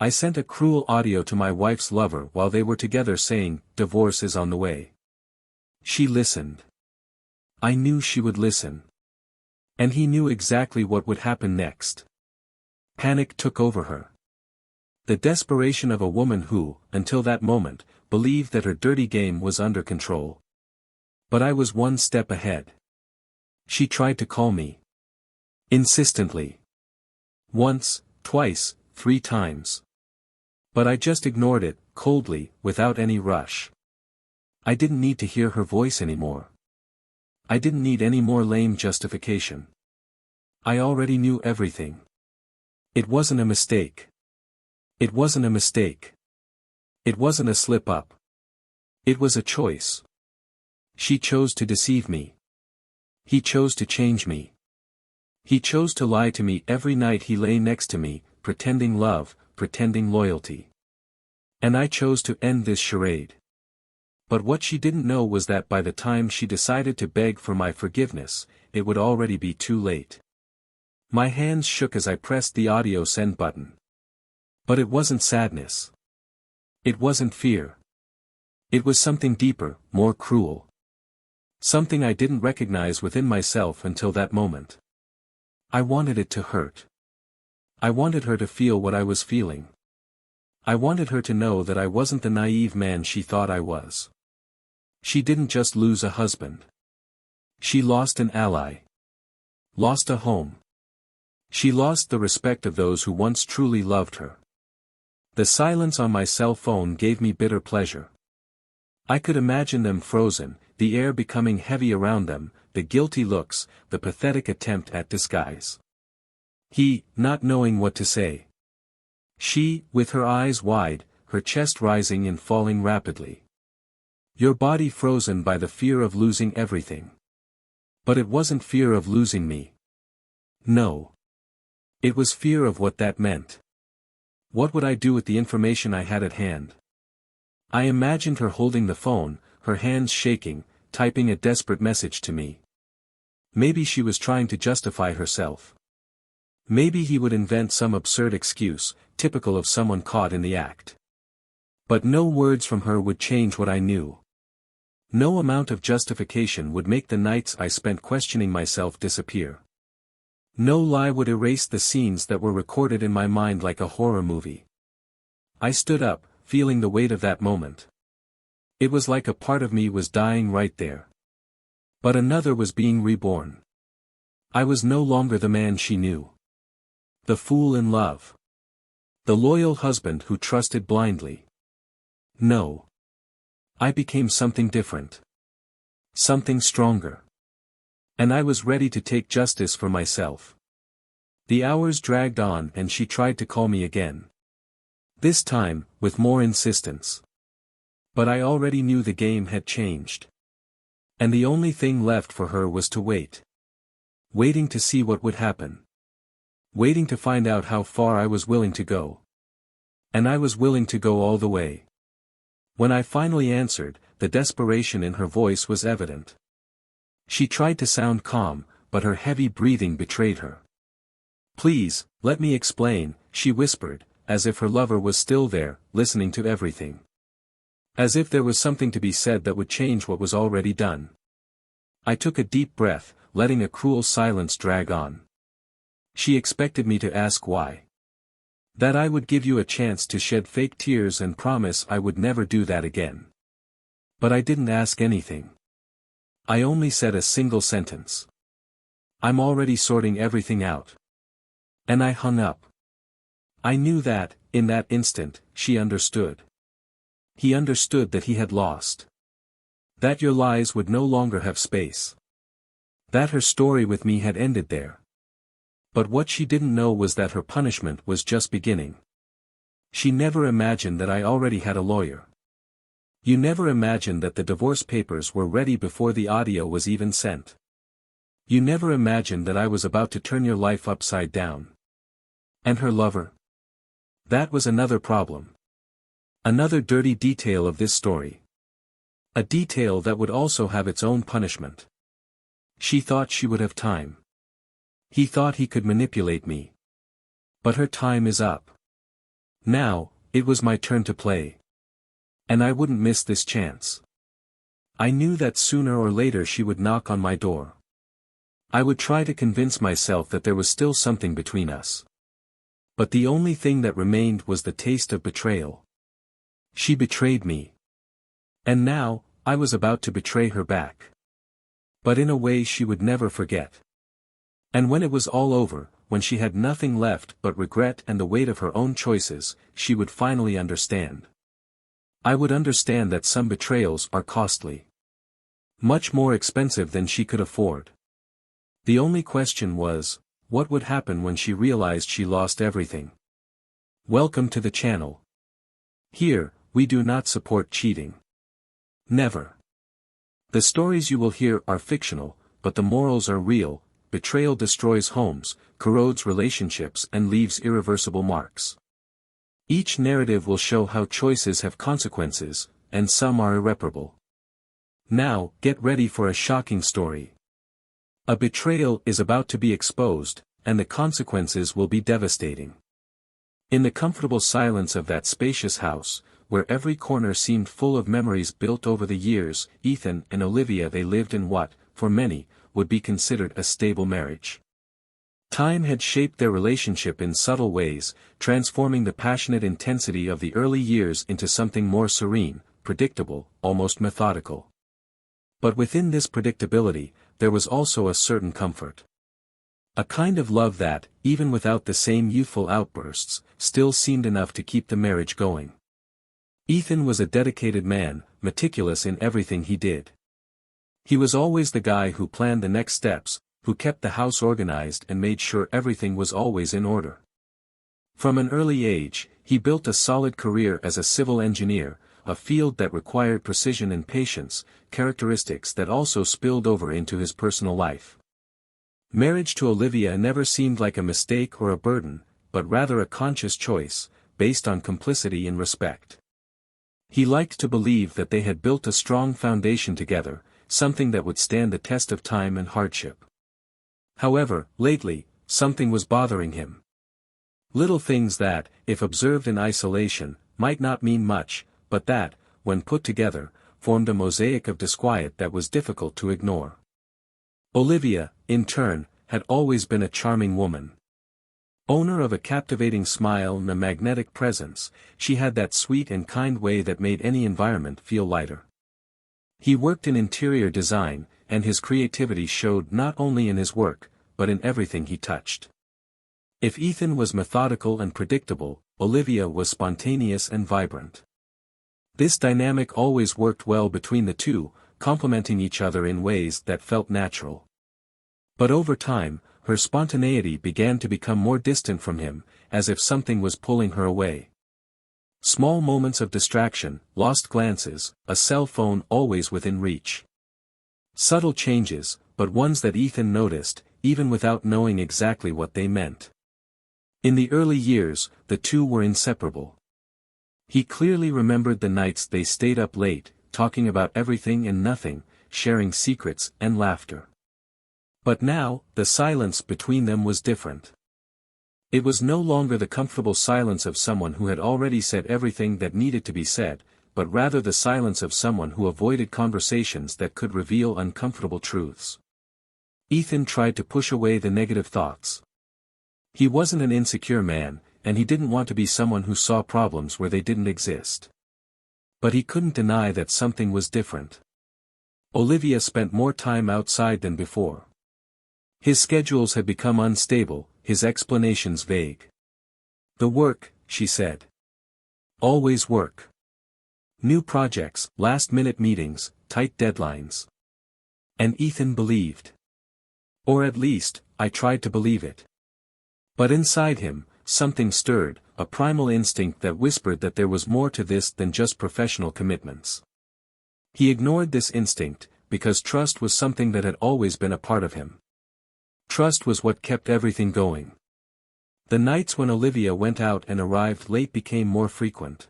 I sent a cruel audio to my wife's lover while they were together saying, "Divorce is on the way." She listened. I knew she would listen. And he knew exactly what would happen next. Panic took over her. The desperation of a woman who, until that moment, believed that her dirty game was under control. But I was one step ahead. She tried to call me. Insistently. Once, twice, 3 times. But I just ignored it, coldly, without any rush. I didn't need to hear her voice anymore. I didn't need any more lame justification. I already knew everything. It wasn't a mistake. It wasn't a mistake. It wasn't a slip-up. It was a choice. She chose to deceive me. He chose to change me. He chose to lie to me every night he lay next to me, pretending love, pretending loyalty. And I chose to end this charade. But what she didn't know was that by the time she decided to beg for my forgiveness, it would already be too late. My hands shook as I pressed the audio send button. But it wasn't sadness. It wasn't fear. It was something deeper, more cruel. Something I didn't recognize within myself until that moment. I wanted it to hurt. I wanted her to feel what I was feeling. I wanted her to know that I wasn't the naive man she thought I was. She didn't just lose a husband. She lost an ally. Lost a home. She lost the respect of those who once truly loved her. The silence on my cell phone gave me bitter pleasure. I could imagine them frozen, the air becoming heavy around them, the guilty looks, the pathetic attempt at disguise. He, not knowing what to say. She, with her eyes wide, her chest rising and falling rapidly. Your body frozen by the fear of losing everything. But it wasn't fear of losing me. No. It was fear of what that meant. What would I do with the information I had at hand? I imagined her holding the phone, her hands shaking, typing a desperate message to me. Maybe she was trying to justify herself. Maybe he would invent some absurd excuse, typical of someone caught in the act. But no words from her would change what I knew. No amount of justification would make the nights I spent questioning myself disappear. No lie would erase the scenes that were recorded in my mind like a horror movie. I stood up, feeling the weight of that moment. It was like a part of me was dying right there. But another was being reborn. I was no longer the man she knew. The fool in love. The loyal husband who trusted blindly. No. I became something different. Something stronger. And I was ready to take justice for myself. The hours dragged on and she tried to call me again. This time, with more insistence. But I already knew the game had changed. And the only thing left for her was to wait. Waiting to see what would happen. Waiting to find out how far I was willing to go. And I was willing to go all the way. When I finally answered, the desperation in her voice was evident. She tried to sound calm, but her heavy breathing betrayed her. "Please, let me explain," she whispered, as if her lover was still there, listening to everything. As if there was something to be said that would change what was already done. I took a deep breath, letting a cruel silence drag on. She expected me to ask why. That I would give you a chance to shed fake tears and promise I would never do that again. But I didn't ask anything. I only said a single sentence. "I'm already sorting everything out." And I hung up. I knew that, in that instant, she understood. He understood that he had lost. That your lies would no longer have space. That her story with me had ended there. But what she didn't know was that her punishment was just beginning. She never imagined that I already had a lawyer. You never imagined that the divorce papers were ready before the audio was even sent. You never imagined that I was about to turn your life upside down. And her lover? That was another problem. Another dirty detail of this story. A detail that would also have its own punishment. She thought she would have time. He thought he could manipulate me. But her time is up. Now, it was my turn to play. And I wouldn't miss this chance. I knew that sooner or later she would knock on my door. I would try to convince myself that there was still something between us. But the only thing that remained was the taste of betrayal. She betrayed me. And now, I was about to betray her back. But in a way she would never forget. And when it was all over, when she had nothing left but regret and the weight of her own choices, she would finally understand. I would understand that some betrayals are costly. Much more expensive than she could afford. The only question was, what would happen when she realized she lost everything? Welcome to the channel. Here, we do not support cheating. Never. The stories you will hear are fictional, but the morals are real. Betrayal destroys homes, corrodes relationships and leaves irreversible marks. Each narrative will show how choices have consequences, and some are irreparable. Now, get ready for a shocking story. A betrayal is about to be exposed, and the consequences will be devastating. In the comfortable silence of that spacious house, where every corner seemed full of memories built over the years, Ethan and Olivia they lived in what, for many, would be considered a stable marriage. Time had shaped their relationship in subtle ways, transforming the passionate intensity of the early years into something more serene, predictable, almost methodical. But within this predictability, there was also a certain comfort. A kind of love that, even without the same youthful outbursts, still seemed enough to keep the marriage going. Ethan was a dedicated man, meticulous in everything he did. He was always the guy who planned the next steps, who kept the house organized and made sure everything was always in order. From an early age, he built a solid career as a civil engineer, a field that required precision and patience, characteristics that also spilled over into his personal life. Marriage to Olivia never seemed like a mistake or a burden, but rather a conscious choice, based on complicity and respect. He liked to believe that they had built a strong foundation together, something that would stand the test of time and hardship. However, lately, something was bothering him. Little things that, if observed in isolation, might not mean much, but that, when put together, formed a mosaic of disquiet that was difficult to ignore. Olivia, in turn, had always been a charming woman. Owner of a captivating smile and a magnetic presence, she had that sweet and kind way that made any environment feel lighter. He worked in interior design, and his creativity showed not only in his work, but in everything he touched. If Ethan was methodical and predictable, Olivia was spontaneous and vibrant. This dynamic always worked well between the two, complementing each other in ways that felt natural. But over time, her spontaneity began to become more distant from him, as if something was pulling her away. Small moments of distraction, lost glances, a cell phone always within reach. Subtle changes, but ones that Ethan noticed, even without knowing exactly what they meant. In the early years, the two were inseparable. He clearly remembered the nights they stayed up late, talking about everything and nothing, sharing secrets and laughter. But now, the silence between them was different. It was no longer the comfortable silence of someone who had already said everything that needed to be said, but rather the silence of someone who avoided conversations that could reveal uncomfortable truths. Ethan tried to push away the negative thoughts. He wasn't an insecure man, and he didn't want to be someone who saw problems where they didn't exist. But he couldn't deny that something was different. Olivia spent more time outside than before. His schedules had become unstable, his explanations vague. The work, she said. Always work. New projects, last-minute meetings, tight deadlines. And Ethan believed. Or at least, I tried to believe it. But inside him, something stirred, a primal instinct that whispered that there was more to this than just professional commitments. He ignored this instinct, because trust was something that had always been a part of him. Trust was what kept everything going. The nights when Olivia went out and arrived late became more frequent.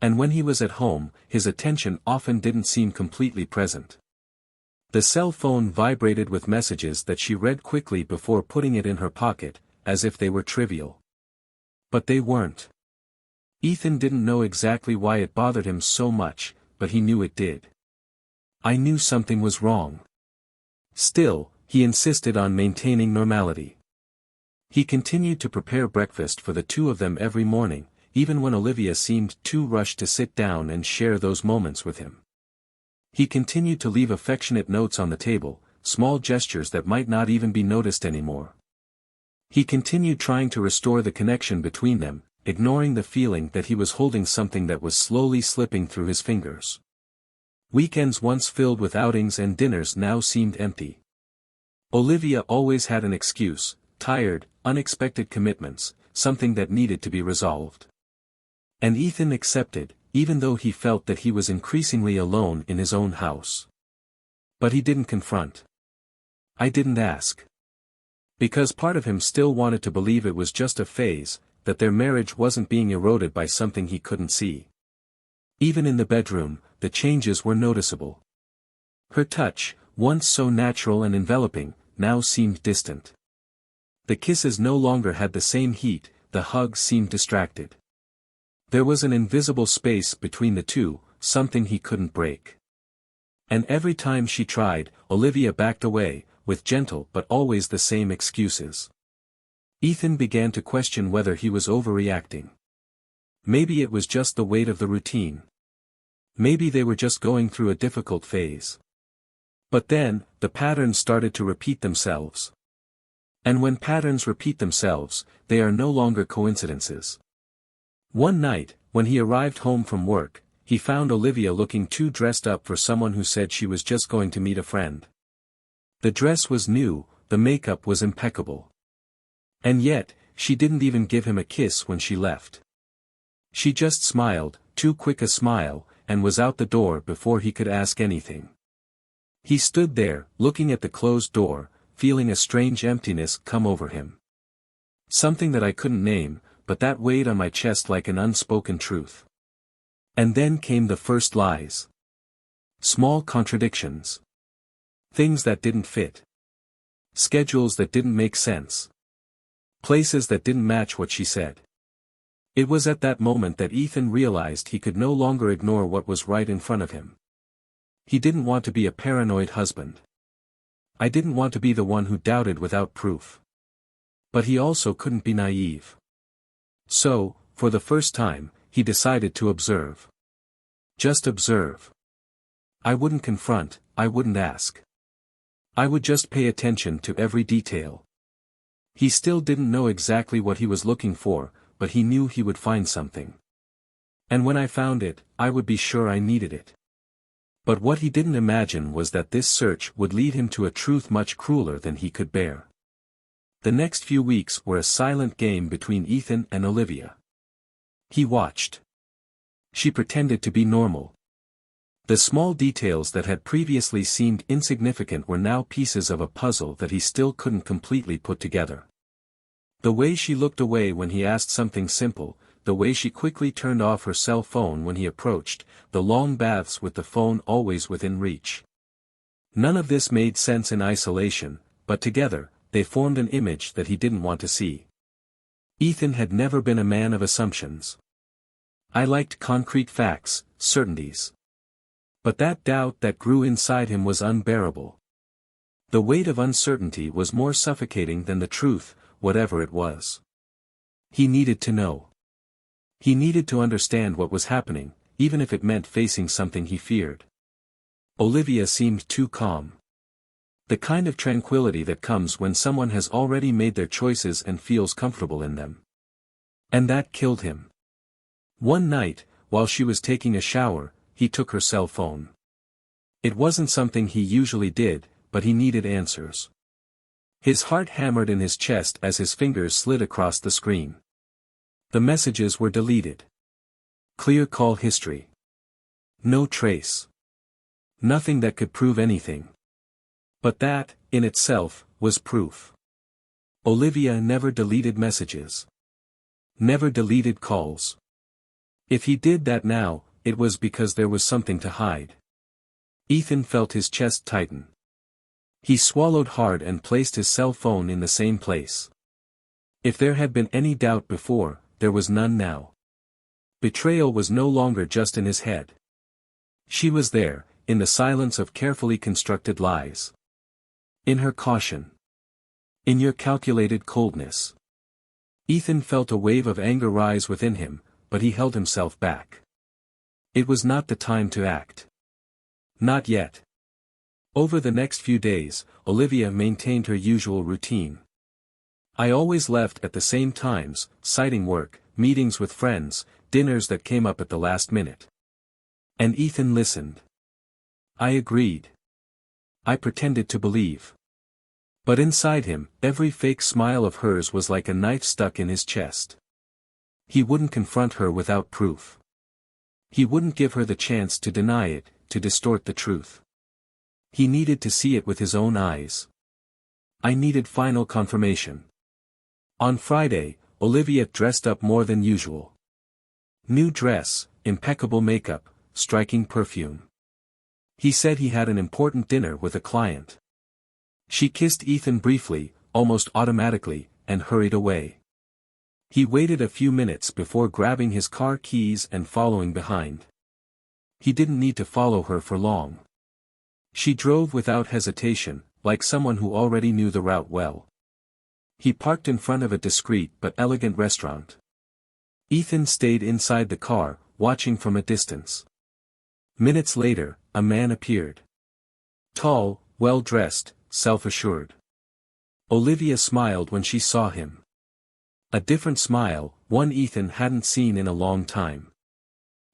And when he was at home, his attention often didn't seem completely present. The cell phone vibrated with messages that she read quickly before putting it in her pocket, as if they were trivial. But they weren't. Ethan didn't know exactly why it bothered him so much, but he knew it did. I knew something was wrong. Still, he insisted on maintaining normality. He continued to prepare breakfast for the two of them every morning, even when Olivia seemed too rushed to sit down and share those moments with him. He continued to leave affectionate notes on the table, small gestures that might not even be noticed anymore. He continued trying to restore the connection between them, ignoring the feeling that he was holding something that was slowly slipping through his fingers. Weekends once filled with outings and dinners now seemed empty. Olivia always had an excuse: tired, unexpected commitments, something that needed to be resolved. And Ethan accepted, even though he felt that he was increasingly alone in his own house. But he didn't confront. I didn't ask. Because part of him still wanted to believe it was just a phase, that their marriage wasn't being eroded by something he couldn't see. Even in the bedroom, the changes were noticeable. Her touch, once so natural and enveloping, now seemed distant. The kisses no longer had the same heat, the hugs seemed distracted. There was an invisible space between the two, something he couldn't break. And every time she tried, Olivia backed away, with gentle but always the same excuses. Ethan began to question whether he was overreacting. Maybe it was just the weight of the routine. Maybe they were just going through a difficult phase. But then, the patterns started to repeat themselves. And when patterns repeat themselves, they are no longer coincidences. One night, when he arrived home from work, he found Olivia looking too dressed up for someone who said she was just going to meet a friend. The dress was new, the makeup was impeccable. And yet, she didn't even give him a kiss when she left. She just smiled, too quick a smile, and was out the door before he could ask anything. He stood there, looking at the closed door, feeling a strange emptiness come over him. Something that I couldn't name, but that weighed on my chest like an unspoken truth. And then came the first lies. Small contradictions. Things that didn't fit. Schedules that didn't make sense. Places that didn't match what she said. It was at that moment that Ethan realized he could no longer ignore what was right in front of him. He didn't want to be a paranoid husband. I didn't want to be the one who doubted without proof. But he also couldn't be naive. So, for the first time, he decided to observe. Just observe. I wouldn't confront, I wouldn't ask. I would just pay attention to every detail. He still didn't know exactly what he was looking for, but he knew he would find something. And when I found it, I would be sure I needed it. But what he didn't imagine was that this search would lead him to a truth much crueler than he could bear. The next few weeks were a silent game between Ethan and Olivia. He watched. She pretended to be normal. The small details that had previously seemed insignificant were now pieces of a puzzle that he still couldn't completely put together. The way she looked away when he asked something simple, the way she quickly turned off her cell phone when he approached, the long baths with the phone always within reach. None of this made sense in isolation, but together, they formed an image that he didn't want to see. Ethan had never been a man of assumptions. I liked concrete facts, certainties. But that doubt that grew inside him was unbearable. The weight of uncertainty was more suffocating than the truth, whatever it was. He needed to know. He needed to understand what was happening, even if it meant facing something he feared. Olivia seemed too calm. The kind of tranquility that comes when someone has already made their choices and feels comfortable in them. And that killed him. One night, while she was taking a shower, he took her cell phone. It wasn't something he usually did, but he needed answers. His heart hammered in his chest as his fingers slid across the screen. The messages were deleted. Clear call history. No trace. Nothing that could prove anything. But that, in itself, was proof. Olivia never deleted messages. Never deleted calls. If he did that now, it was because there was something to hide. Ethan felt his chest tighten. He swallowed hard and placed his cell phone in the same place. If there had been any doubt before, there was none now. Betrayal was no longer just in his head. She was there, in the silence of carefully constructed lies. In her caution. In your calculated coldness. Ethan felt a wave of anger rise within him, but he held himself back. It was not the time to act. Not yet. Over the next few days, Olivia maintained her usual routine. I always left at the same times, citing work, meetings with friends, dinners that came up at the last minute. And Ethan listened. I agreed. I pretended to believe. But inside him, every fake smile of hers was like a knife stuck in his chest. He wouldn't confront her without proof. He wouldn't give her the chance to deny it, to distort the truth. He needed to see it with his own eyes. I needed final confirmation. On Friday, Olivia dressed up more than usual. New dress, impeccable makeup, striking perfume. He said he had an important dinner with a client. She kissed Ethan briefly, almost automatically, and hurried away. He waited a few minutes before grabbing his car keys and following behind. He didn't need to follow her for long. She drove without hesitation, like someone who already knew the route well. He parked in front of a discreet but elegant restaurant. Ethan stayed inside the car, watching from a distance. Minutes later, a man appeared. Tall, well-dressed, self-assured. Olivia smiled when she saw him. A different smile, one Ethan hadn't seen in a long time.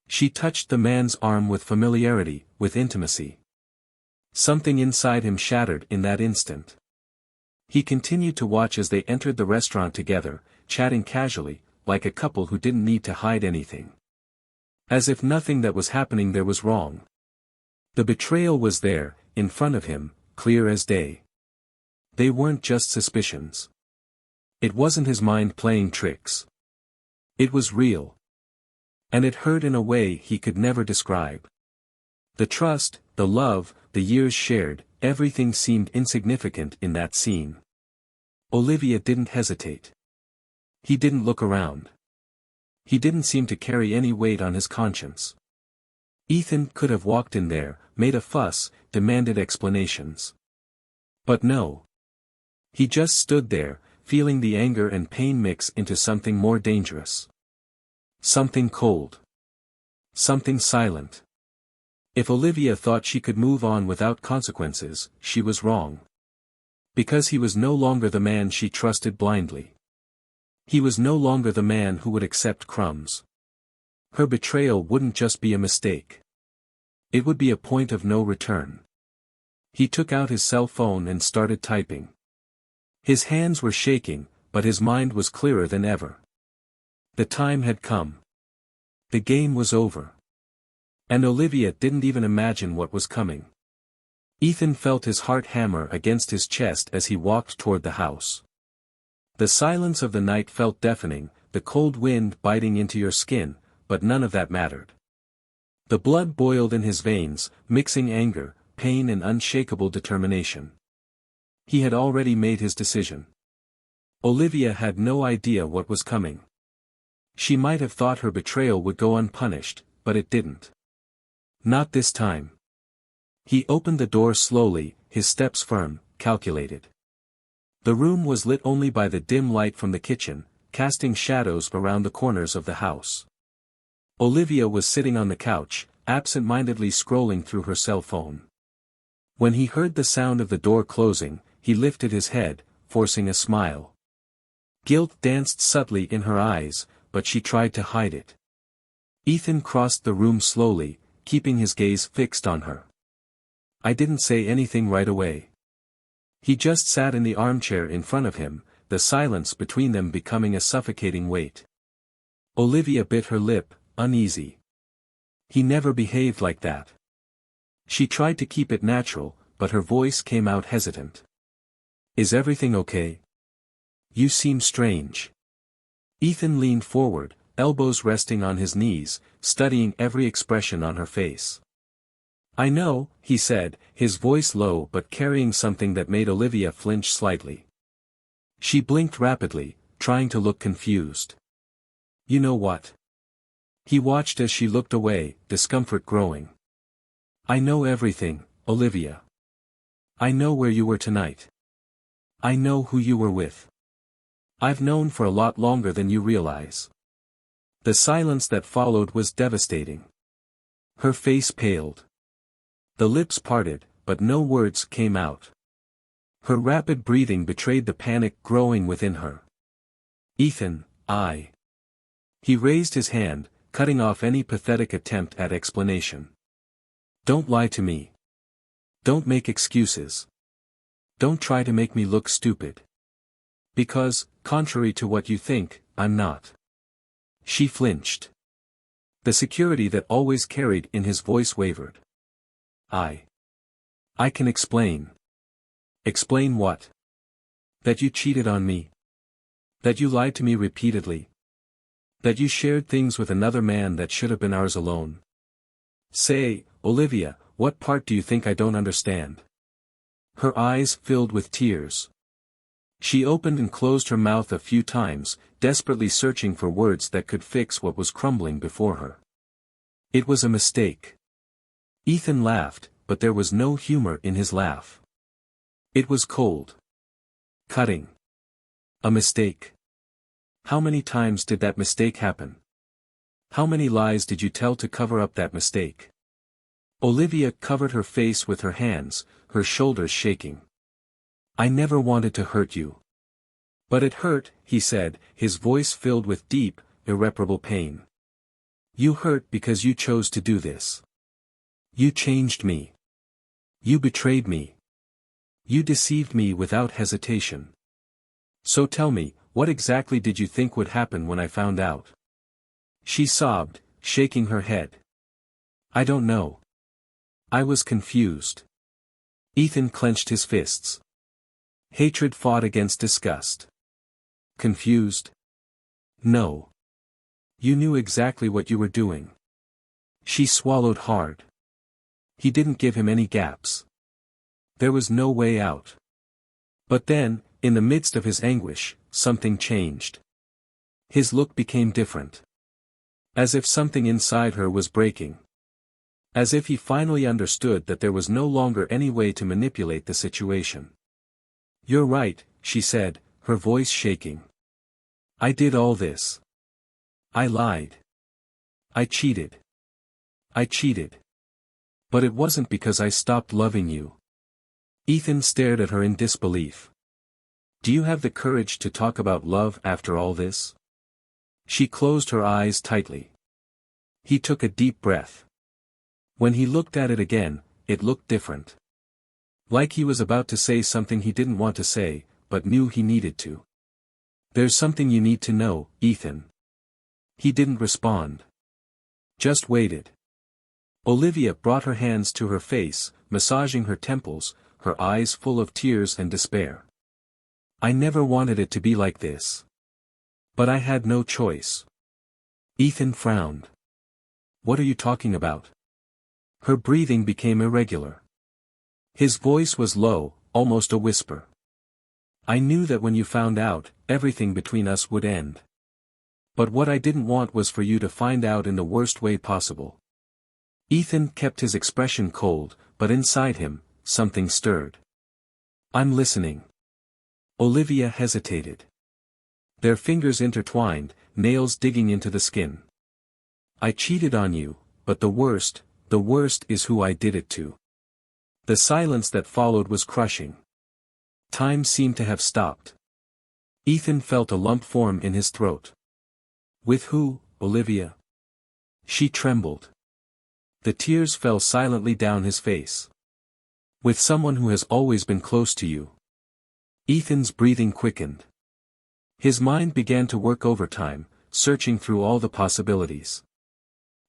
She touched the man's arm with familiarity, with intimacy. Something inside him shattered in that instant. He continued to watch as they entered the restaurant together, chatting casually, like a couple who didn't need to hide anything. As if nothing that was happening there was wrong. The betrayal was there, in front of him, clear as day. They weren't just suspicions. It wasn't his mind playing tricks. It was real. And it hurt in a way he could never describe. The trust, the love, the years shared, everything seemed insignificant in that scene. Olivia didn't hesitate. He didn't look around. He didn't seem to carry any weight on his conscience. Ethan could have walked in there, made a fuss, demanded explanations. But no. He just stood there, feeling the anger and pain mix into something more dangerous. Something cold. Something silent. If Olivia thought she could move on without consequences, she was wrong. Because he was no longer the man she trusted blindly. He was no longer the man who would accept crumbs. Her betrayal wouldn't just be a mistake. It would be a point of no return. He took out his cell phone and started typing. His hands were shaking, but his mind was clearer than ever. The time had come. The game was over. And Olivia didn't even imagine what was coming. Ethan felt his heart hammer against his chest as he walked toward the house. The silence of the night felt deafening, the cold wind biting into your skin, but none of that mattered. The blood boiled in his veins, mixing anger, pain and unshakable determination. He had already made his decision. Olivia had no idea what was coming. She might have thought her betrayal would go unpunished, but it didn't. Not this time. He opened the door slowly, his steps firm, calculated. The room was lit only by the dim light from the kitchen, casting shadows around the corners of the house. Olivia was sitting on the couch, absent-mindedly scrolling through her cell phone. When he heard the sound of the door closing, he lifted his head, forcing a smile. Guilt danced subtly in her eyes, but she tried to hide it. Ethan crossed the room slowly, keeping his gaze fixed on her. I didn't say anything right away. He just sat in the armchair in front of him, the silence between them becoming a suffocating weight. Olivia bit her lip, uneasy. He never behaved like that. She tried to keep it natural, but her voice came out hesitant. Is everything okay? You seem strange. Ethan leaned forward, elbows resting on his knees, studying every expression on her face. I know, he said, his voice low but carrying something that made Olivia flinch slightly. She blinked rapidly, trying to look confused. You know what? He watched as she looked away, discomfort growing. I know everything, Olivia. I know where you were tonight. I know who you were with. I've known for a lot longer than you realize. The silence that followed was devastating. Her face paled. The lips parted, but no words came out. Her rapid breathing betrayed the panic growing within her. Ethan, He raised his hand, cutting off any pathetic attempt at explanation. Don't lie to me. Don't make excuses. Don't try to make me look stupid. Because, contrary to what you think, I'm not. She flinched. The security that always carried in his voice wavered. I can explain. Explain what? That you cheated on me. That you lied to me repeatedly. That you shared things with another man that should have been ours alone. Say, Olivia, what part do you think I don't understand? Her eyes filled with tears. She opened and closed her mouth a few times, desperately searching for words that could fix what was crumbling before her. It was a mistake. Ethan laughed, but there was no humor in his laugh. It was cold. Cutting. A mistake. How many times did that mistake happen? How many lies did you tell to cover up that mistake? Olivia covered her face with her hands, her shoulders shaking. I never wanted to hurt you. But it hurt, he said, his voice filled with deep, irreparable pain. You hurt because you chose to do this. You changed me. You betrayed me. You deceived me without hesitation. So tell me, what exactly did you think would happen when I found out? She sobbed, shaking her head. I don't know. I was confused. Ethan clenched his fists. Hatred fought against disgust. Confused? No. You knew exactly what you were doing. She swallowed hard. He didn't give him any gaps. There was no way out. But then, in the midst of his anguish, something changed. His look became different. As if something inside her was breaking. As if he finally understood that there was no longer any way to manipulate the situation. You're right, she said, her voice shaking. I did all this. I lied. I cheated. I cheated. But it wasn't because I stopped loving you. Ethan stared at her in disbelief. Do you have the courage to talk about love after all this? She closed her eyes tightly. He took a deep breath. When he looked at it again, it looked different. Like he was about to say something he didn't want to say, but knew he needed to. There's something you need to know, Ethan. He didn't respond. Just waited. Olivia brought her hands to her face, massaging her temples, her eyes full of tears and despair. I never wanted it to be like this. But I had no choice. Ethan frowned. What are you talking about? Her breathing became irregular. His voice was low, almost a whisper. I knew that when you found out, everything between us would end. But what I didn't want was for you to find out in the worst way possible. Ethan kept his expression cold, but inside him, something stirred. I'm listening. Olivia hesitated. Their fingers intertwined, nails digging into the skin. I cheated on you, but the worst is who I did it to. The silence that followed was crushing. Time seemed to have stopped. Ethan felt a lump form in his throat. With who, Olivia? She trembled. The tears fell silently down his face. With someone who has always been close to you. Ethan's breathing quickened. His mind began to work overtime, searching through all the possibilities.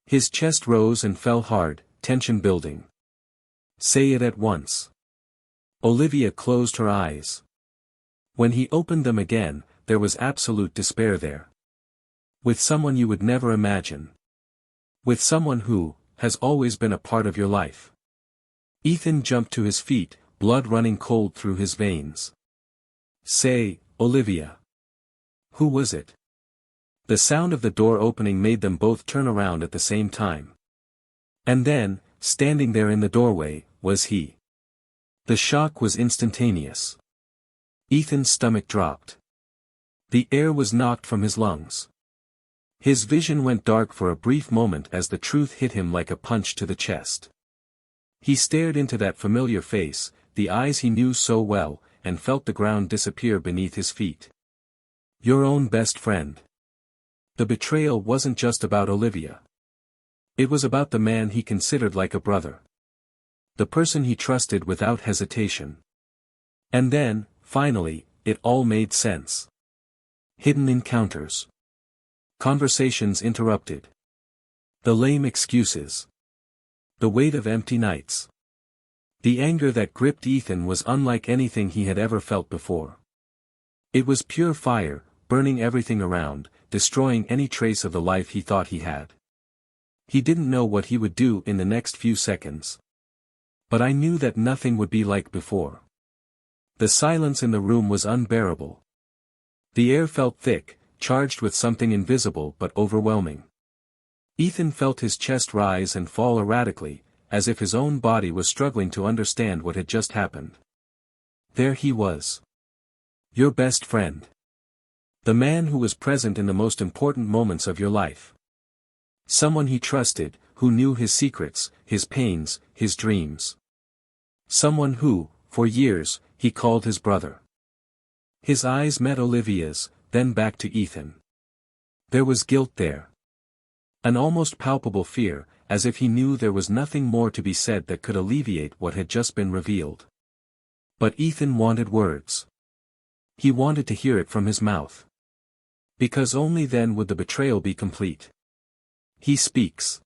His chest rose and fell hard, tension building. Say it at once. Olivia closed her eyes. When he opened them again, there was absolute despair there. With someone you would never imagine. With someone who has always been a part of your life. Ethan jumped to his feet, blood running cold through his veins. Say, Olivia. Who was it? The sound of the door opening made them both turn around at the same time. And then, standing there in the doorway, was he. The shock was instantaneous. Ethan's stomach dropped. The air was knocked from his lungs. His vision went dark for a brief moment as the truth hit him like a punch to the chest. He stared into that familiar face, the eyes he knew so well, and felt the ground disappear beneath his feet. Your own best friend. The betrayal wasn't just about Olivia. It was about the man he considered like a brother. The person he trusted without hesitation. And then, finally, it all made sense. Hidden encounters. Conversations interrupted. The lame excuses. The weight of empty nights. The anger that gripped Ethan was unlike anything he had ever felt before. It was pure fire, burning everything around, destroying any trace of the life he thought he had. He didn't know what he would do in the next few seconds. But I knew that nothing would be like before. The silence in the room was unbearable. The air felt thick, charged with something invisible but overwhelming. Ethan felt his chest rise and fall erratically, as if his own body was struggling to understand what had just happened. There he was. Your best friend. The man who was present in the most important moments of your life. Someone he trusted, who knew his secrets, his pains, his dreams. Someone who, for years, he called his brother. His eyes met Olivia's, then back to Ethan. There was guilt there. An almost palpable fear, as if he knew there was nothing more to be said that could alleviate what had just been revealed. But Ethan wanted words. He wanted to hear it from his mouth. Because only then would the betrayal be complete. He speaks.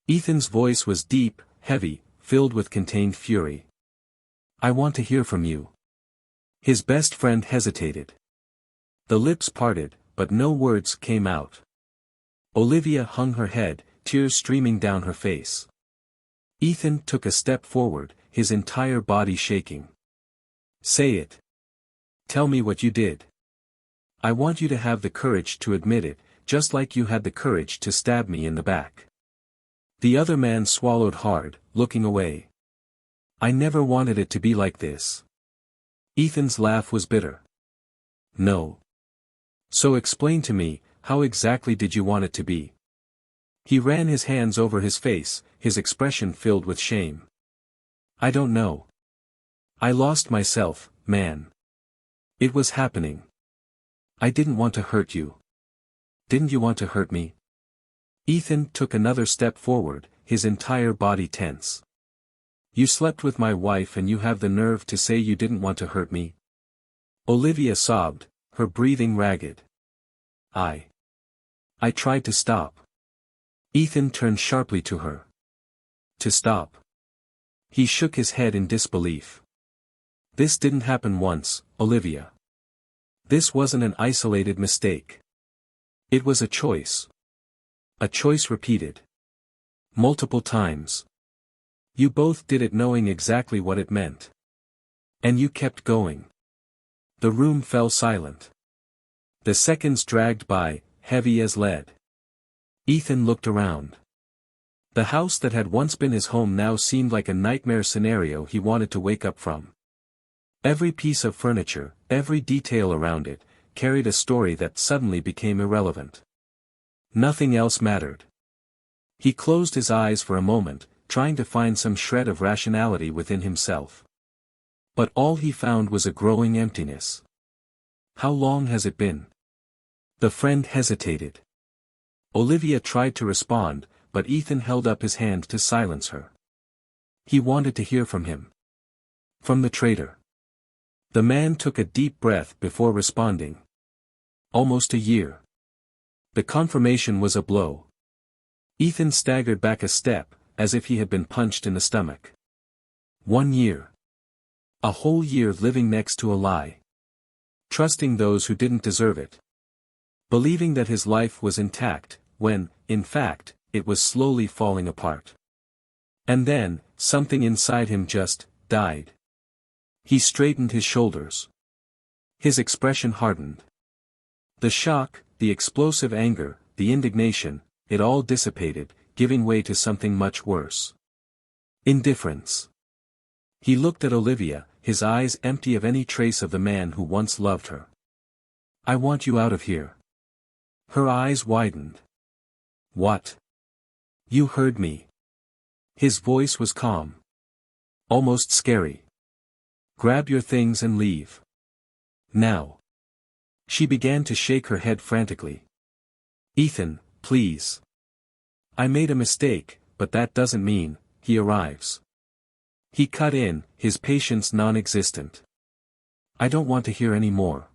Ethan's voice was deep, heavy, filled with contained fury. I want to hear from you. His best friend hesitated. The lips parted, but no words came out. Olivia hung her head, tears streaming down her face. Ethan took a step forward, his entire body shaking. Say it. Tell me what you did. I want you to have the courage to admit it, just like you had the courage to stab me in the back. The other man swallowed hard, looking away. I never wanted it to be like this. Ethan's laugh was bitter. No. So explain to me, how exactly did you want it to be? He ran his hands over his face, his expression filled with shame. I don't know. I lost myself, man. It was happening. I didn't want to hurt you. Didn't you want to hurt me? Ethan took another step forward, his entire body tense. You slept with my wife and you have the nerve to say you didn't want to hurt me? Olivia sobbed, her breathing ragged. I tried to stop. Ethan turned sharply to her. To stop. He shook his head in disbelief. This didn't happen once, Olivia. This wasn't an isolated mistake. It was a choice. A choice repeated. Multiple times. You both did it knowing exactly what it meant. And you kept going. The room fell silent. The seconds dragged by, heavy as lead. Ethan looked around. The house that had once been his home now seemed like a nightmare scenario he wanted to wake up from. Every piece of furniture, every detail around it, carried a story that suddenly became irrelevant. Nothing else mattered. He closed his eyes for a moment, trying to find some shred of rationality within himself. But all he found was a growing emptiness. How long has it been? The friend hesitated. Olivia tried to respond, but Ethan held up his hand to silence her. He wanted to hear from him. From the traitor. The man took a deep breath before responding. Almost a year. The confirmation was a blow. Ethan staggered back a step, as if he had been punched in the stomach. 1 year. A whole year living next to a lie. Trusting those who didn't deserve it. Believing that his life was intact, when, in fact, it was slowly falling apart. And then, something inside him just died. He straightened his shoulders. His expression hardened. The shock, the explosive anger, the indignation, it all dissipated, giving way to something much worse. Indifference. He looked at Olivia, his eyes empty of any trace of the man who once loved her. "I want you out of here." Her eyes widened. "What?" "You heard me." His voice was calm. Almost scary. "Grab your things and leave. Now." She began to shake her head frantically. "Ethan, please. I made a mistake, but that doesn't mean he arrives." He cut in, his patience non-existent. "I don't want to hear any more."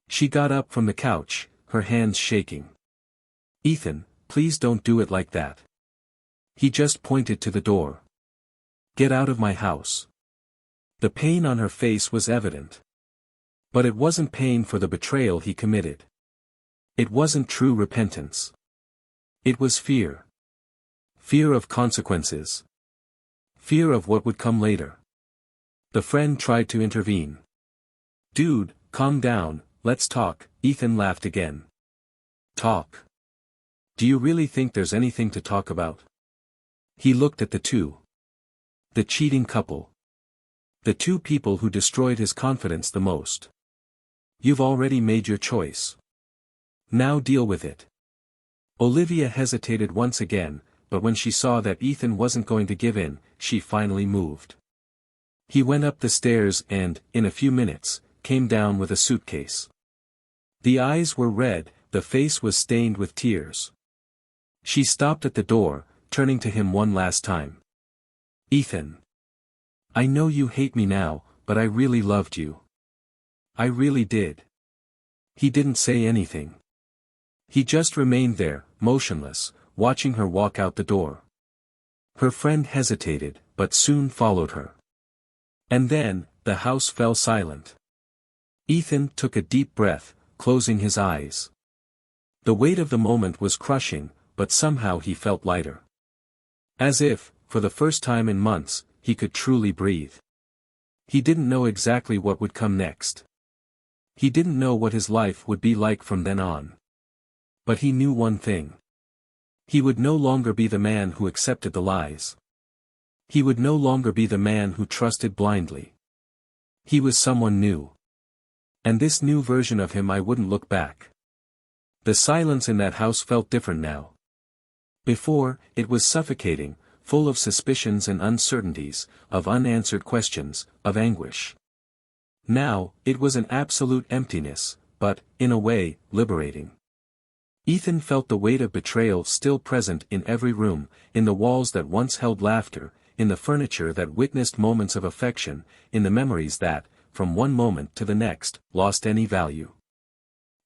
She got up from the couch, her hands shaking. "Ethan, please don't do it like that." He just pointed to the door. "Get out of my house." The pain on her face was evident. But it wasn't pain for the betrayal he committed. It wasn't true repentance. It was fear. Fear of consequences. Fear of what would come later. The friend tried to intervene. "Dude, calm down, let's talk," Ethan laughed again. "Talk? Do you really think there's anything to talk about?" He looked at the two. The cheating couple. The two people who destroyed his confidence the most. "You've already made your choice. Now deal with it." Olivia hesitated once again, but when she saw that Ethan wasn't going to give in, she finally moved. He went up the stairs and, in a few minutes, came down with a suitcase. The eyes were red, the face was stained with tears. She stopped at the door, turning to him one last time. "Ethan. I know you hate me now, but I really loved you. I really did." He didn't say anything. He just remained there, motionless, watching her walk out the door. Her friend hesitated, but soon followed her. And then, the house fell silent. Ethan took a deep breath, closing his eyes. The weight of the moment was crushing, but somehow he felt lighter. As if, for the first time in months, he could truly breathe. He didn't know exactly what would come next. He didn't know what his life would be like from then on. But he knew one thing. He would no longer be the man who accepted the lies. He would no longer be the man who trusted blindly. He was someone new. And this new version of him I wouldn't look back. The silence in that house felt different now. Before, it was suffocating, full of suspicions and uncertainties, of unanswered questions, of anguish. Now, it was an absolute emptiness, but, in a way, liberating. Ethan felt the weight of betrayal still present in every room, in the walls that once held laughter, in the furniture that witnessed moments of affection, in the memories that, from one moment to the next, lost any value.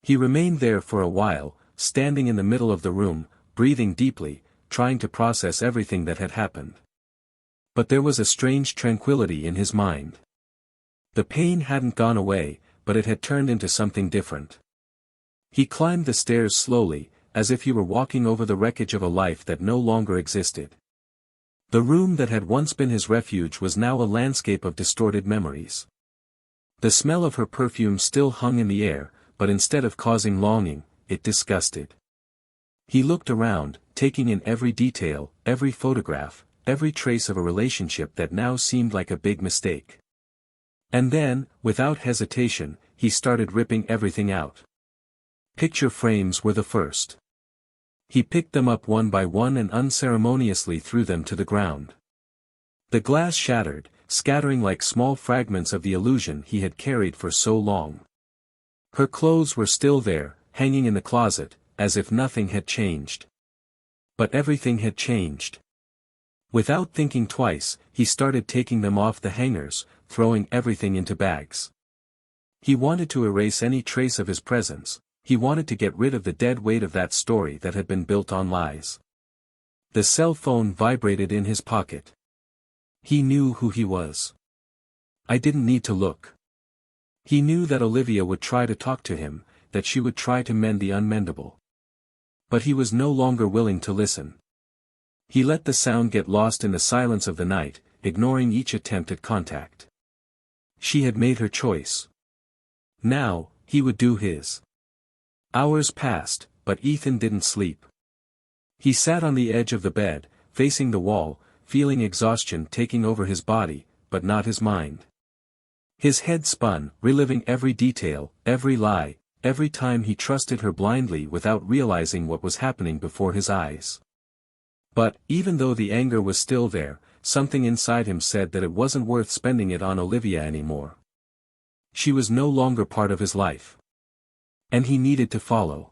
He remained there for a while, standing in the middle of the room, breathing deeply, trying to process everything that had happened. But there was a strange tranquility in his mind. The pain hadn't gone away, but it had turned into something different. He climbed the stairs slowly, as if he were walking over the wreckage of a life that no longer existed. The room that had once been his refuge was now a landscape of distorted memories. The smell of her perfume still hung in the air, but instead of causing longing, it disgusted. He looked around, taking in every detail, every photograph, every trace of a relationship that now seemed like a big mistake. And then, without hesitation, he started ripping everything out. Picture frames were the first. He picked them up one by one and unceremoniously threw them to the ground. The glass shattered, scattering like small fragments of the illusion he had carried for so long. Her clothes were still there, hanging in the closet, as if nothing had changed. But everything had changed. Without thinking twice, he started taking them off the hangers, throwing everything into bags. He wanted to erase any trace of his presence. He wanted to get rid of the dead weight of that story that had been built on lies. The cell phone vibrated in his pocket. He knew who he was. I didn't need to look. He knew that Olivia would try to talk to him, that she would try to mend the unmendable. But he was no longer willing to listen. He let the sound get lost in the silence of the night, ignoring each attempt at contact. She had made her choice. Now, he would do his. Hours passed, but Ethan didn't sleep. He sat on the edge of the bed, facing the wall, feeling exhaustion taking over his body, but not his mind. His head spun, reliving every detail, every lie, every time he trusted her blindly without realizing what was happening before his eyes. But, even though the anger was still there, something inside him said that it wasn't worth spending it on Olivia anymore. She was no longer part of his life. And he needed to follow.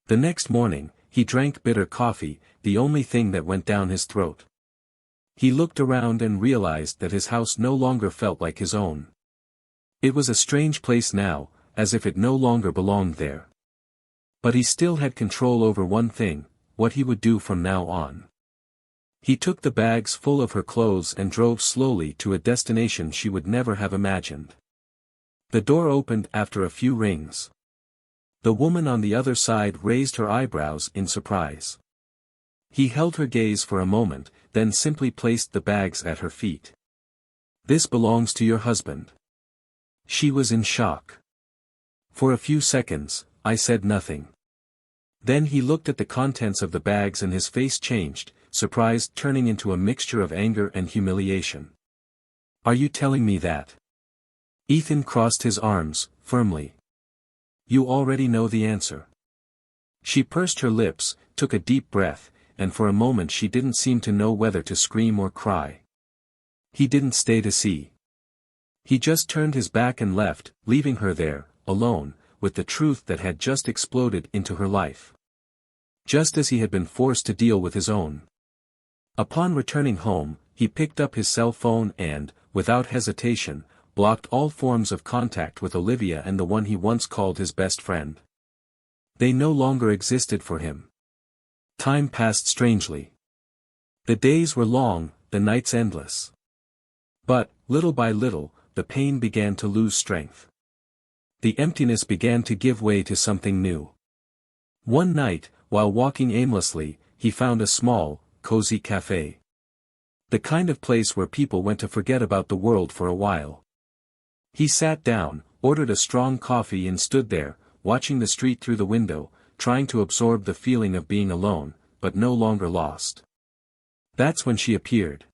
The next morning, he drank bitter coffee, the only thing that went down his throat. He looked around and realized that his house no longer felt like his own. It was a strange place now, as if it no longer belonged there. But he still had control over one thing, what he would do from now on. He took the bags full of her clothes and drove slowly to a destination she would never have imagined. The door opened after a few rings. The woman on the other side raised her eyebrows in surprise. He held her gaze for a moment, then simply placed the bags at her feet. "This belongs to your husband." She was in shock. For a few seconds, I said nothing. Then he looked at the contents of the bags and his face changed, surprise turning into a mixture of anger and humiliation. "Are you telling me that?" Ethan crossed his arms, firmly. "You already know the answer." She pursed her lips, took a deep breath, and for a moment she didn't seem to know whether to scream or cry. He didn't stay to see. He just turned his back and left, leaving her there, alone, with the truth that had just exploded into her life. Just as he had been forced to deal with his own. Upon returning home, he picked up his cell phone and, without hesitation, blocked all forms of contact with Olivia and the one he once called his best friend. They no longer existed for him. Time passed strangely. The days were long, the nights endless. But, little by little, the pain began to lose strength. The emptiness began to give way to something new. One night, while walking aimlessly, he found a small, cozy cafe. The kind of place where people went to forget about the world for a while. He sat down, ordered a strong coffee and stood there, watching the street through the window, trying to absorb the feeling of being alone, but no longer lost. That's when she appeared.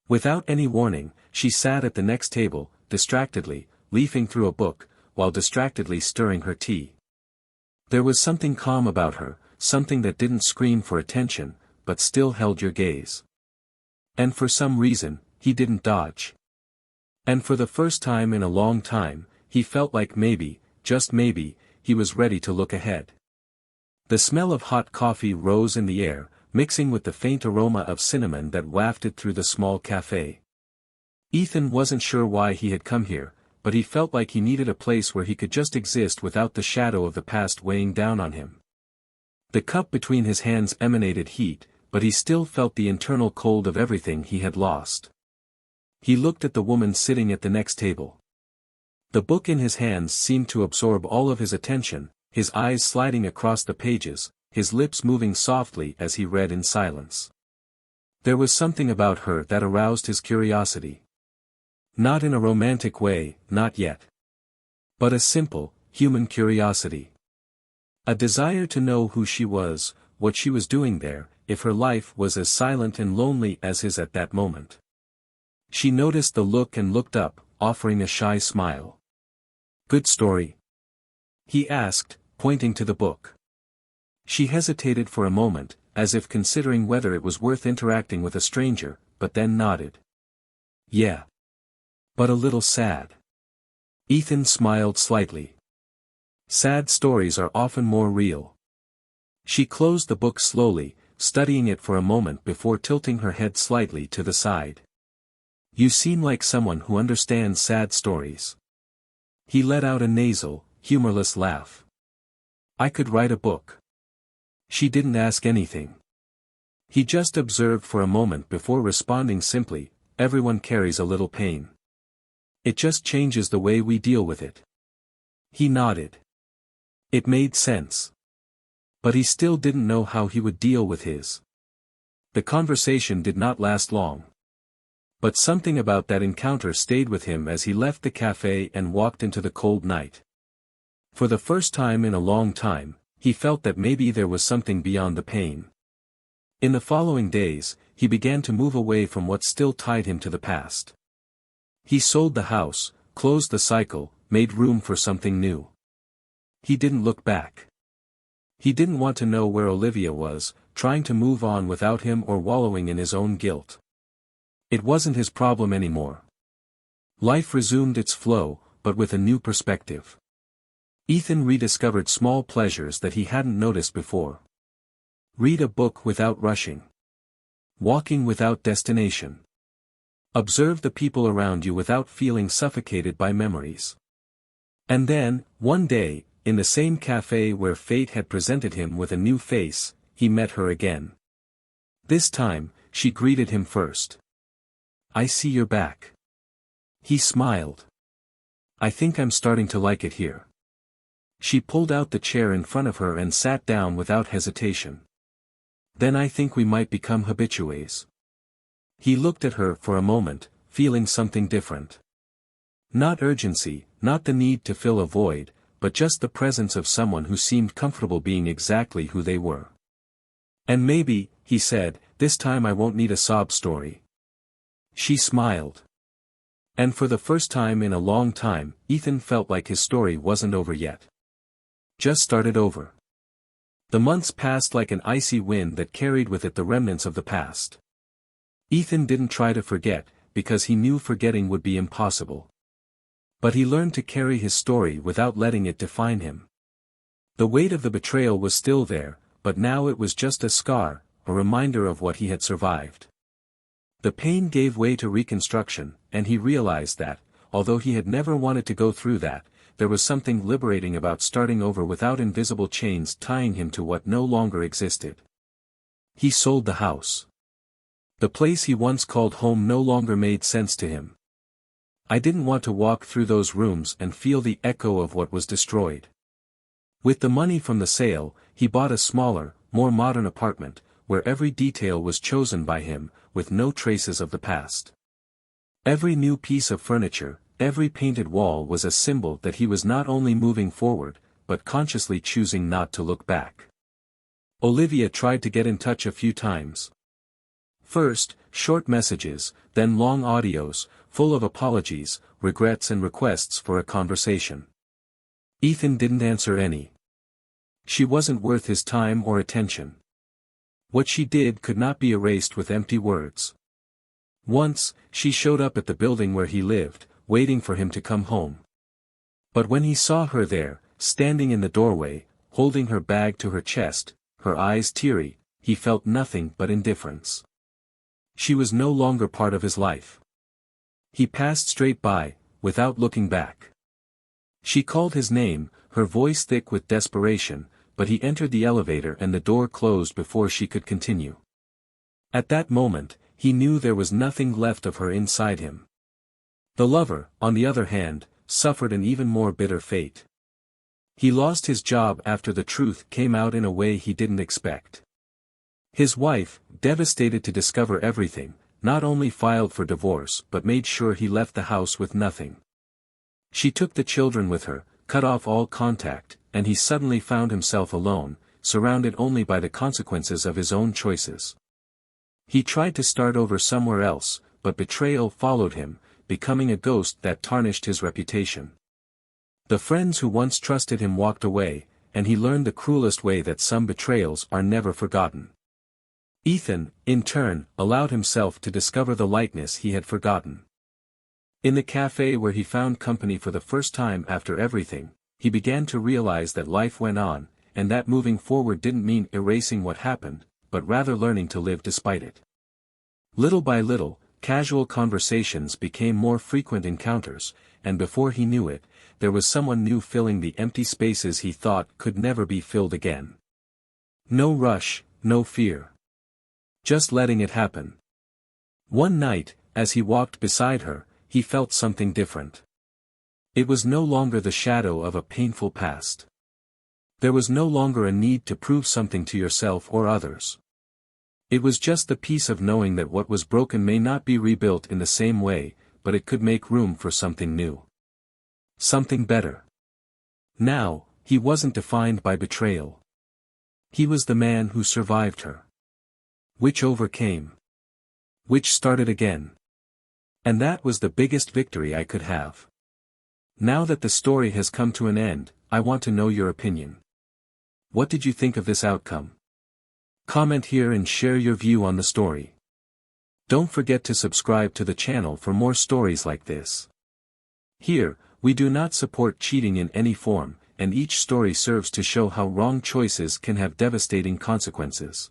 Without any warning, she sat at the next table, distractedly, leafing through a book, while distractedly stirring her tea. There was something calm about her, something that didn't scream for attention, but still held your gaze. And for some reason, he didn't dodge. And for the first time in a long time, he felt like maybe, just maybe, he was ready to look ahead. The smell of hot coffee rose in the air, mixing with the faint aroma of cinnamon that wafted through the small cafe. Ethan wasn't sure why he had come here, but he felt like he needed a place where he could just exist without the shadow of the past weighing down on him. The cup between his hands emanated heat, but he still felt the internal cold of everything he had lost. He looked at the woman sitting at the next table. The book in his hands seemed to absorb all of his attention, his eyes sliding across the pages, his lips moving softly as he read in silence. There was something about her that aroused his curiosity. Not in a romantic way, not yet. But a simple, human curiosity. A desire to know who she was, what she was doing there, if her life was as silent and lonely as his at that moment. She noticed the look and looked up, offering a shy smile. "Good story?" he asked, pointing to the book. She hesitated for a moment, as if considering whether it was worth interacting with a stranger, but then nodded. "Yeah. But a little sad." Ethan smiled slightly. Sad stories are often more real. She closed the book slowly, studying it for a moment before tilting her head slightly to the side. "You seem like someone who understands sad stories." He let out a nasal, humorless laugh. "I could write a book." She didn't ask anything. He just observed for a moment before responding simply, "Everyone carries a little pain. It just changes the way we deal with it." He nodded. It made sense. But he still didn't know how he would deal with his. The conversation did not last long. But something about that encounter stayed with him as he left the cafe and walked into the cold night. For the first time in a long time, he felt that maybe there was something beyond the pain. In the following days, he began to move away from what still tied him to the past. He sold the house, closed the cycle, made room for something new. He didn't look back. He didn't want to know where Olivia was, trying to move on without him or wallowing in his own guilt. It wasn't his problem anymore. Life resumed its flow, but with a new perspective. Ethan rediscovered small pleasures that he hadn't noticed before. Read a book without rushing. Walking without destination. Observe the people around you without feeling suffocated by memories. And then, one day, in the same cafe where fate had presented him with a new face, he met her again. This time, she greeted him first. "I see you're back." He smiled. "I think I'm starting to like it here." She pulled out the chair in front of her and sat down without hesitation. "Then I think we might become habitués." He looked at her for a moment, feeling something different. Not urgency, not the need to fill a void, but just the presence of someone who seemed comfortable being exactly who they were. "And maybe," he said, "this time I won't need a sob story." She smiled. And for the first time in a long time, Ethan felt like his story wasn't over yet. Just started over. The months passed like an icy wind that carried with it the remnants of the past. Ethan didn't try to forget, because he knew forgetting would be impossible. But he learned to carry his story without letting it define him. The weight of the betrayal was still there, but now it was just a scar, a reminder of what he had survived. The pain gave way to reconstruction, and he realized that, although he had never wanted to go through that, there was something liberating about starting over without invisible chains tying him to what no longer existed. He sold the house. The place he once called home no longer made sense to him. "I didn't want to walk through those rooms and feel the echo of what was destroyed." With the money from the sale, he bought a smaller, more modern apartment, where every detail was chosen by him, with no traces of the past. Every new piece of furniture, every painted wall was a symbol that he was not only moving forward, but consciously choosing not to look back. Olivia tried to get in touch a few times. First, short messages, then long audios, full of apologies, regrets and requests for a conversation. Ethan didn't answer any. She wasn't worth his time or attention. What she did could not be erased with empty words. Once, she showed up at the building where he lived, waiting for him to come home. But when he saw her there, standing in the doorway, holding her bag to her chest, her eyes teary, he felt nothing but indifference. She was no longer part of his life. He passed straight by, without looking back. She called his name, her voice thick with desperation, but he entered the elevator and the door closed before she could continue. At that moment, he knew there was nothing left of her inside him. The lover, on the other hand, suffered an even more bitter fate. He lost his job after the truth came out in a way he didn't expect. His wife, devastated to discover everything, not only filed for divorce but made sure he left the house with nothing. She took the children with her, cut off all contact, and he suddenly found himself alone, surrounded only by the consequences of his own choices. He tried to start over somewhere else, but betrayal followed him, becoming a ghost that tarnished his reputation. The friends who once trusted him walked away, and he learned the cruelest way that some betrayals are never forgotten. Ethan, in turn, allowed himself to discover the lightness he had forgotten. In the cafe where he found company for the first time after everything, he began to realize that life went on, and that moving forward didn't mean erasing what happened, but rather learning to live despite it. Little by little, casual conversations became more frequent encounters, and before he knew it, there was someone new filling the empty spaces he thought could never be filled again. No rush, no fear. Just letting it happen. One night, as he walked beside her, he felt something different. It was no longer the shadow of a painful past. There was no longer a need to prove something to yourself or others. It was just the peace of knowing that what was broken may not be rebuilt in the same way, but it could make room for something new. Something better. Now, he wasn't defined by betrayal. He was the man who survived her. Which overcame. Which started again. And that was the biggest victory I could have. Now that the story has come to an end, I want to know your opinion. What did you think of this outcome? Comment here and share your view on the story. Don't forget to subscribe to the channel for more stories like this. Here, we do not support cheating in any form, and each story serves to show how wrong choices can have devastating consequences.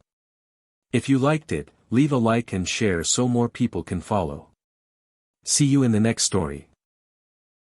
If you liked it, leave a like and share so more people can follow. See you in the next story.